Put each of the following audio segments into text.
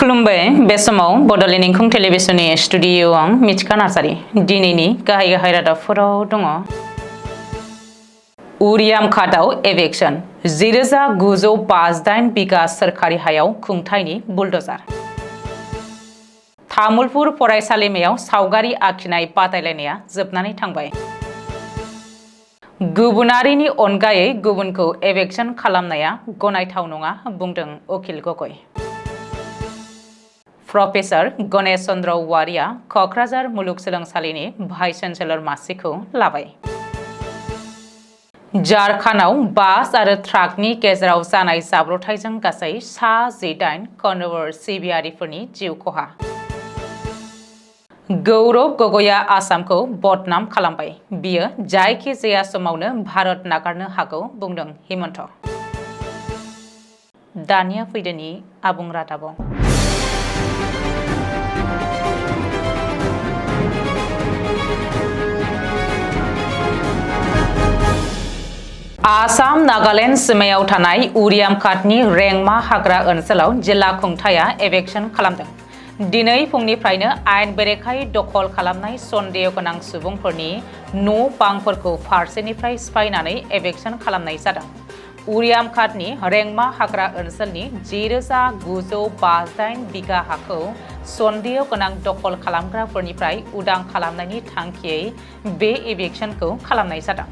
खुलुमबाय बे समाव बड'लेण्ड इंखं टेलिभिजननि स्टुडिअ आं मिथिखा नार्जारि दिनैनि गाहाय रादाबफोराव दङ। उरियाम खादाव एभेक्सन 1958 बिगा सोरखारि हायाव खुंथायनि बुलडजार। तामुलपुर फरायसालिमायाव सावगारि आखिनाय बादायलायनाया जोबनानै थांबाय। गुबुनारिनि अनगायै गुबुनखौ एभेक्सन खालामनाया गनायथाव नङा बुंदों उकिल गगৈ। प्रफेसर गणेश चन्द्र औवारिया क'क्राझार मुलुगसोलोंसालिनि भाइस चेन्सेलर मासिखौ लाबाय। झारखान्डआव बास आरो ट्राकनि गेजेराव जानाय जाब्रबथायजों गासै सा-18 कन्व'यर सिबियारिफोरनि जिउ खहा। गौरव गगैआ आसामखौ बदनाम खालामबाय। बियो जायखिजाया समावनो भारत नागारनो हागौ बुंदों हिमन्त। दानिया फैदोनि आबुं रादाबाव। आसाम नागालेण्ड सीमायाव थानाय उरियाम खादनि रेंमा हाग्रा ओनसोलाव जिल्ला खुंथाया एभेक्सन खालामदों। दिनै फुंनिफ्रायनो आयेन बेरेखायै दखल खालामनाय सन्देह गोनां सुबुंफोरनि न' बांफोरखौ फारसेनिफ्राय सिफायनानै एभेक्सन खालामनाय जादों। उरियाम खादनि रेंमा हाग्रा ओनसोलनि 1958 बिगा हाखौ सन्देह गोनां दखल खालामग्राफोरनिफ्राय उदां खालामनायनि थांखियै बे एभेक्सनखौ खालामनाय जादों।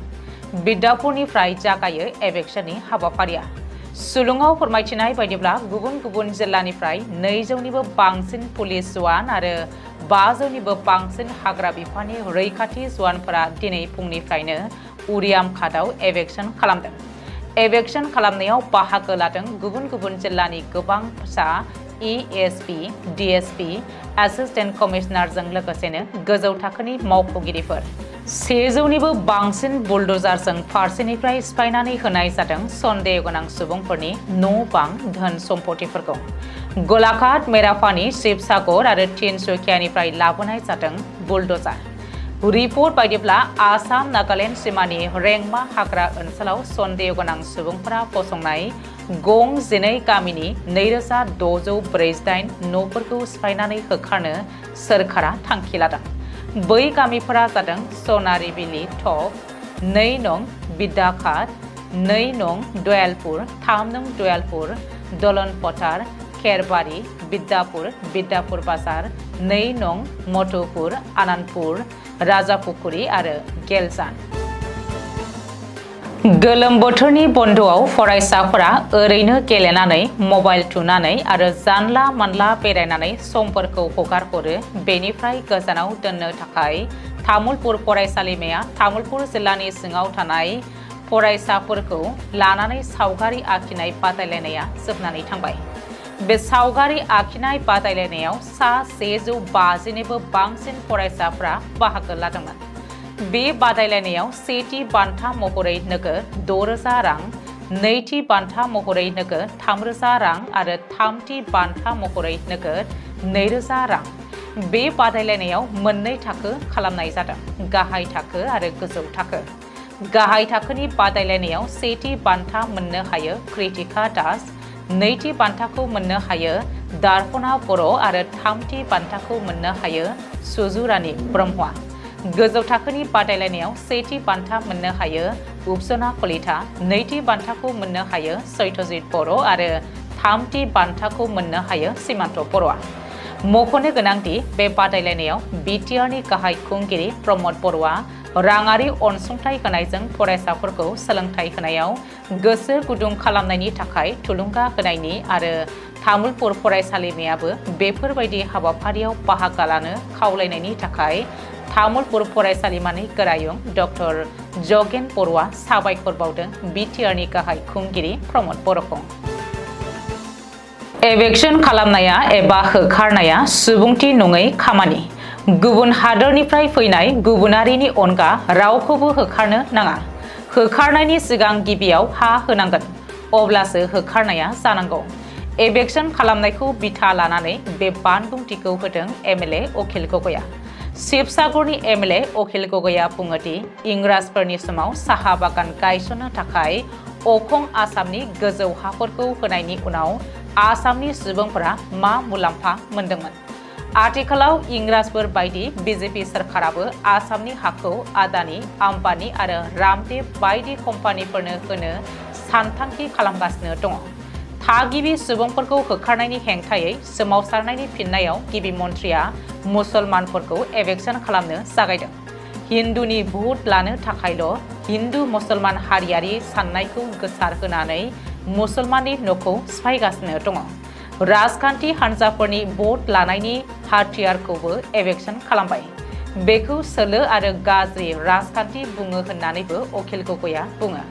बिद्दापुरनिफ्राय जागायो एभेक्सननि हाबाफारिया। सुलुङाव फोरमायथिनाय बायदिब्ला गुबुन गुबुन जिल्लानिफ्राय 200निबो बांसिन पुलिस जवान आरो 500निबो बांसिन हाग्रा बिफाननि रैखाथि जवानफोरा दिनै फुंनिफ्रायनो उरियाम खादाव एभेक्सन खालामदों। एभेक्सन खालामनायाव बाहागो लादों गुबुन गुबुन जिल्लानि गोबां फिसा ESP, DSP, एसिस्टेन्ट कमिशनारजों लोगोसेनो गोजौ थाखोनि मावख'गिरिफोर। 100निबो बांसिन बुलडजारजों फारसेनिफ्राय सिफायनानै होनाय जादों सन्देह गोनां सुबुंफोरनि न' बां धोन सम्पथिफोरखौ। गलाघाट, मेरापानी, शिबसागर आरो तिनसुकियानिफ्राय लाबोनाय जादों बुलडजार। रिपर्ट बायदिब्ला आसाम नागालेण्ड सीमानि रेंमा हाग्रा ओनसोलाव सन्देह गोनां सुबुंफोरा फसंनाय गं 12 गामिनि 2648 न'फोरखौ सिफायनानै होखारनो सोरखारा थांखि लादों। बै गामिफोरा जादों सनारिबिलि टप, 2 नं बिद्दाखात, 2 नं दयालपुर, 3 नं दयालपुर, दलन पथार, खेरबारि, बिद्दापुर बाजार, 2 नं मधुपुर, आनन्दपुर, राजापुखुरी आरो गेलजान। गोलोम बोथोरनि बन्द'आव फरायसाफोरा ओरैनो गेलेनानै, मबाइल थुनानै आरो जानला मानला बेरायनानै समफोरखौ हगारहरो। बेनिफ्राय गोजानाव दोननो थाखाय तामुलपुर फरायसालिमाया तामुलपुर जिल्लानि सिङाव थानाय फरायसाफोरखौ लानानै सावगारि आखिनाय बादायलायनाया जोबनानै थांबाय। बे सावगारि आखिनाय बादायलायनायाव सा 150निबो बांसिन फरायसाफ्रा बाहागो लादोंमोन। बे बादायलायनायाव सेथि बान्था महरै नोगोद 6000 रां, नैथि बान्था महरै नोगोद 3000 रां आरो थामथि बान्था महरै नोगोद 2000 रां। बे बादायलायनायाव मोननै थाखो खालामनाय जादों, गाहाय थाखो आरो गोजौ थाखो। गाहाय थाखोनि बादायलायनायाव सेथि बान्था मोननो हायो कृतिका दास, नैथि बान्थाखौ मोननो हायो दार्पना बर' आरो थामथि बान्थाखौ मोननो हायो सुजुरानी ब्रह्मआ। गोजौ थाखोनि बादायलायनायाव सेथि बान्था मोननो हायो उपसना कलिता, नैथि बान्थाखौ मोननो हायो सत्यजित बर' आरो थामथि बान्थाखौ मोननो हायो सीमान्त बर'आ। मख'नो गोनांदि बे बादायलायनायाव बिटिआरनि गाहाय खुंगिरि प्रमद बर'आ राङारि अनसुंथाइ होनायजों फरायसाफोरखौ सोलोंथाइ होनायाव गोसो गुदुं खालामनायनि थाखाय थुलुंगा होनायनि आरो तामुलपुर फरायसालिमायाबो बेफोरबायदि हाबाफारियाव बाहागो लानो खावलायनायनि थाखाय तामुलपुर फरायसालिमानि गोरायुं डक्टर जगेन बर'आ साबायखर बावदों बिटिआरनि गाहाय खुंगिरि प्रमद बर'खौ। एभेक्सन खालामनाया एबा होखारनाया सुबुंथि नङै खामानि। गुबुन हादोरनिफ्राय फैनाय गुबुनारिनि अनगा रावखौबो होखारनो नाङा। होखारनायनि सिगां गिबियाव हा होनांगोन, अब्लासो होखारनाया जानांगौ। एभेक्सन खालामनायखौ बिथा लानानै बे बानबुंथिखौ होदों MLA उकिल गगैआ। शिबसागरनि MLA उकिल गगैआ बुङोदि इंराजफोरनि समाव साहा बागान गायसननो थाखाय अखं आसामनि गोजौ हाफोरखौ होनायनि उनाव आसामनि सुबुंफोरा मा मुलाम्फा मोनदोंमोन? आथिखालाव इंराजफोर बायदि बीजेपी सरकाराबो आसामनि हाखौ आदानि, आम्बानी आरो रामदेव बायदि कम्पानिफोरनो होनो सानथांखि खालामगासिनो दङ। थागिबि सुबुंफोरखौ होखारनायनि हेंथायै सोमावसारनायनि फिननायाव गिबि मन्थ्रिया मुसलमानफोरखौ एभेक्सन खालामनो जागायदों। हिन्दुनि भट लानो थाखायल' हिन्दु मुसलमान हारियारि साननायखौ गोसारहोनानै मुसलमाननि न'खौ सिफायगासिनो दङ। राजखान्थि हान्जाफोरनि भट लानायनि हाथियारखौबो एभेक्सन खालामबाय। बेखौ सोलो आरो गाज्रि राजखान्थि बुङो होननानैबो अखिल गगैआ बुङो।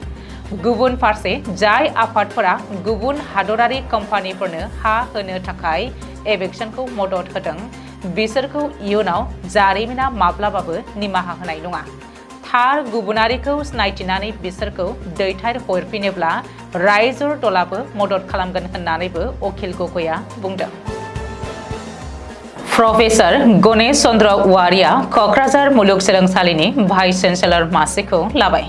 गुबुन फारसे जाय आफादफोरा गुबुन हादरारि कम्पानिफोरनो हा होनो थाखाय एभेक्सनखौ मदद होदों, बिसोरखौ इयुनाव जारिमिना माब्लाबाबो निमाहा होनाय नङा। थार गुबुनारिखौ सिनायथिनानै बिसोरखौ दैथायहरफिनोब्ला रायजोर दलाबो मदद खालामगोन होननानैबो अखिल गगैआ बुंदों। प्रफेसर गणेश चन्द्र औवारिया क'क्राझार मुलुगसोलोंसालिनि भाइस चेन्सेलर मासिखौ लाबाय।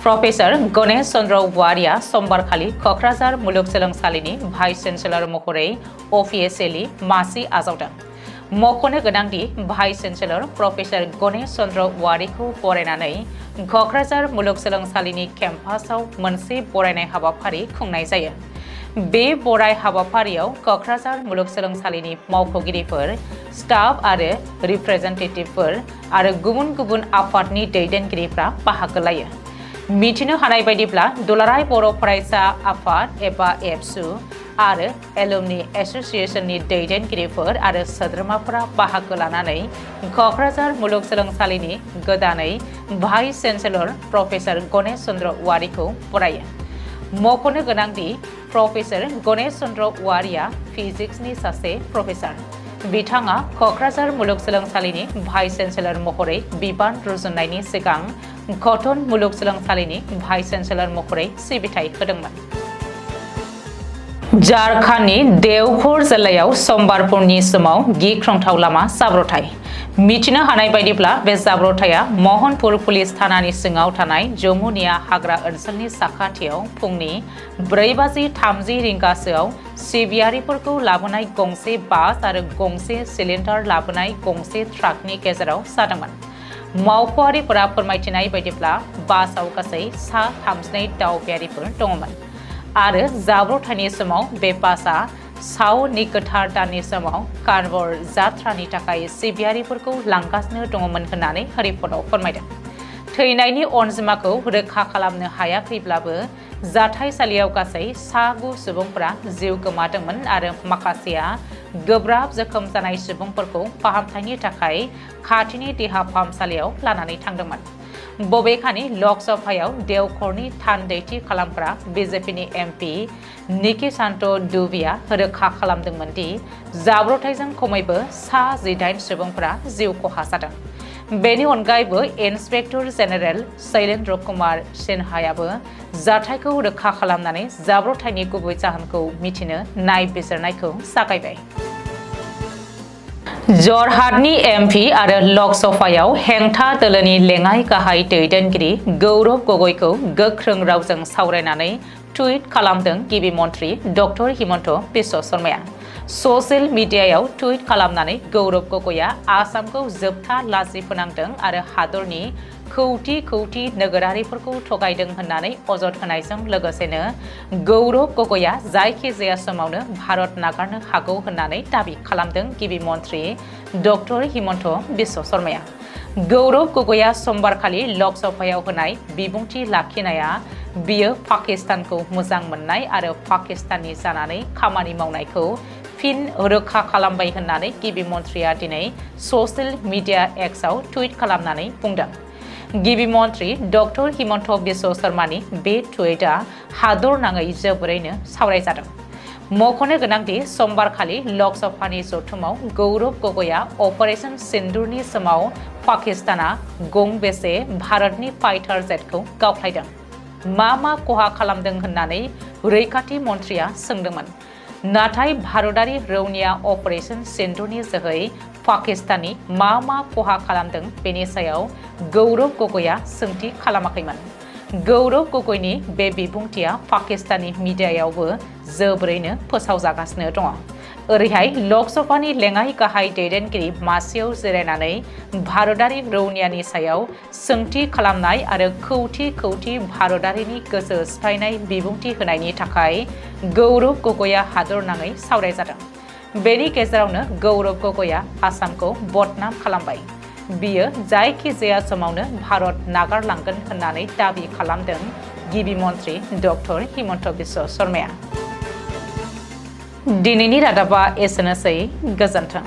प्रफेसर गणेश चन्द्र औवारिया समबारखालि क'क्राझार मुलुगसोलोंसालिनि भाइस चेन्सेलर महरै अफिसियेलि मासि आजावदों। मख'नो गोनांदि vice chancellor professor Ganesh Chandra औवारिखौ बरायनानै क'क्राझार मुलुगसोलोंसालिनि केम्पासआव मोनसे बरायनाय हाबाफारि खुंनाय जायो। बे बराय हाबाफारियाव क'क्राझार मुलुगसोलोंसालिनि मावख'गिरिफोर, स्टाफ आरो रिप्रेजेन्टेटिभफोर आरो गुबुन गुबुन आफादनि दैदेनगिरिफ्रा बाहागो लायो। मिथिनो हानाय बायदिब्ला दुलाराय बर' फरायसा आफाद एबा एबसु आरो एलुमनि एस'सिएशननि दैदेनगिरिफोर आरो सोद्रोमाफोरा बाहागो लानानै क'क्राझार मुलुगसोलोंसालिनि गोदानै vice chancellor professor Ganesh Chandra औवारिखौ बरायो। मख'नो गोनांदि प्रफेसर गणेश चन्द्र औवारिया फिजिक्सनि सासे प्रफेसर। बिथाङा क'क्राझार मुलुगसोलोंसालिनि भाइस चेन्सेलर महरै बिबान रुजुननायनि सिगां कटन मुलुगसोलोंसालिनि भाइस चेन्सेलर महरै सिबिथाय होदोंमोन। झारखन्डनि देवघर जिल्लायाव समबारफोरनि समाव गिख्रंथाव लामा जाब्रबथाय। मिथिनो हानाय बायदिब्ला बे जाब्रबथाया महनपुर पुलिस थानानि सिङाव थानाय जमुनिया हाग्रा ओनसोलनि साखाथियाव फुंनि 4:30 रिंगासोआव सिबियारिफोरखौ लाबोनाय गंसे बास आरो गंसे सिलिन्डार लाबोनाय गंसे ट्राकनि गेजेराव जादोंमोन। मावख'आरिफोरा फोरमायथिनाय बायदिब्ला बासआव गासै सा 32 दावबायारिफोर दङमोन आरो जाब्रबथायनि समाव बे बासआ सावनि गोथार दाननि समाव कार्निभेल जात्रानि थाखाय सिबियारिफोरखौ लांगासिनो दङमोन होननानै रिपर्टआव फोरमायदों। थैनायनि अनजिमाखौ रोखा खालामनो हायाखैब्लाबो जाथायसालियाव गासै 9 सुबुंफोरा जिउ गोमादोंमोन आरो माखासेया गोब्राब जोखोम जानाय सुबुंफोरखौ फाहामथायनि थाखाय खाथिनि देहा फाहामसालियाव लानानै थांदोंमोन। बबेखानि लकसभायाव देवघरनि थान्दैथि खालामग्रा बीजेपीनि एमपि निकिशान्त दुबेआ रोखा खालामदोंमोन दि जाब्रबथायजों खमैबो सा 18 सुबुंफोरा जिउ खहा जादों। बेनि अनगायैबो इन्सपेक्टर जेनेरेल शैलेन्द्र कुमार सिन्हायाबो जाथायखौ रोखा खालामनानै जाब्रबथायनि गुबै जाहोनखौ मिथिनो नायबिजिरनायखौ जागायबाय। जरहाटनि एमपि आरो लकसभायाव हेंथा दोलोनि लेङाइ गाहाय दैदेनगिरि गौरव गगैखौ गोख्रों रावजों सावरायनानै टुइट खालामदों गिबि मन्थ्रि डक्टर हिमन्त बिश्व शर्माया। ससियेल मिडियायाव टुइट खालामनानै गौरव गगैआ आसामखौ जोबथा लाजि फोनांदों आरो हादरनि खौटि खौटि नोगोरारिफोरखौ थगायदों होननानै अजद होनायजों लोगोसेनो गौरव गगैआ जायखिजाया समावनो भारत नागारनो हागौ होननानै दाबि खालामदों गिबि मन्थ्रि डक्टर हिमन्त बिश्व शर्माया। गौरव गगैआ समबारखालि लकसभायाव होनाय बिबुंथि लाखिनाया बियो पाकिस्तानखौ मोजां मोननाय आरो पाकिस्ताननि जानानै खामानि मावनायखौ फिन रोखा खालामबाय होननानै गिबि मन्थ्रिया दिनै ससियेल मिडिया एक्सआव टुइट खालामनानै बुंदों। गिबि मन्थ्रि डक्टर हिमन्त बिश्व शर्मानि बे टुइटआ हादरनाङै जोबोरैनो सावरायजादों। मख'नो गोनांदि समबारखालि लकसभानि जथुमाव गौरव गगैआ अपारेशन सिन्दुरनि समाव पाकिस्ताना गंबेसे भारतनि फाइटार जेटखौ गावथायदों, मा खहा खालामदों होननानै रैखाथि मन्थ्रिया सोंदोंमोन। नाथाय भारतारि रौनिया अपारेशन सिन्दुरनि जोहै पाकिस्ताननि मा खहा खालामदों बेनि सायाव गौरव गगैआ सोंथि खालामाखैमोन। गौरव गगैनि बे बिबुंथिया पाकिस्ताननि मिडियायावबो जोबोरैनो फोसावजागासिनो दङ। ओरैहाय लकसभानि लेङाइ गाहाय दैदेनगिरि मासियाव जिरायनानै भारतारि रौनियानि सायाव सोंथि खालामनाय आरो खौथि खौथि भारतारिनि गोसो सिफायनाय बिबुंथि होनायनि थाखाय गौरब गगैआ हादरनाङै सावरायजादों। बेनि गेजेरावनो गौरब गगैआ आसामखौ बदनाम खालामबाय। बियो जायखिजाया समावनो भारत नागारलांगोन होननानै दाबि खालामदों गिबि मन्त्रि डक्टर हिमन्त बिश्व शर्माया। दिनैनि रादाबा एसेनोसै, गोजोन्थों।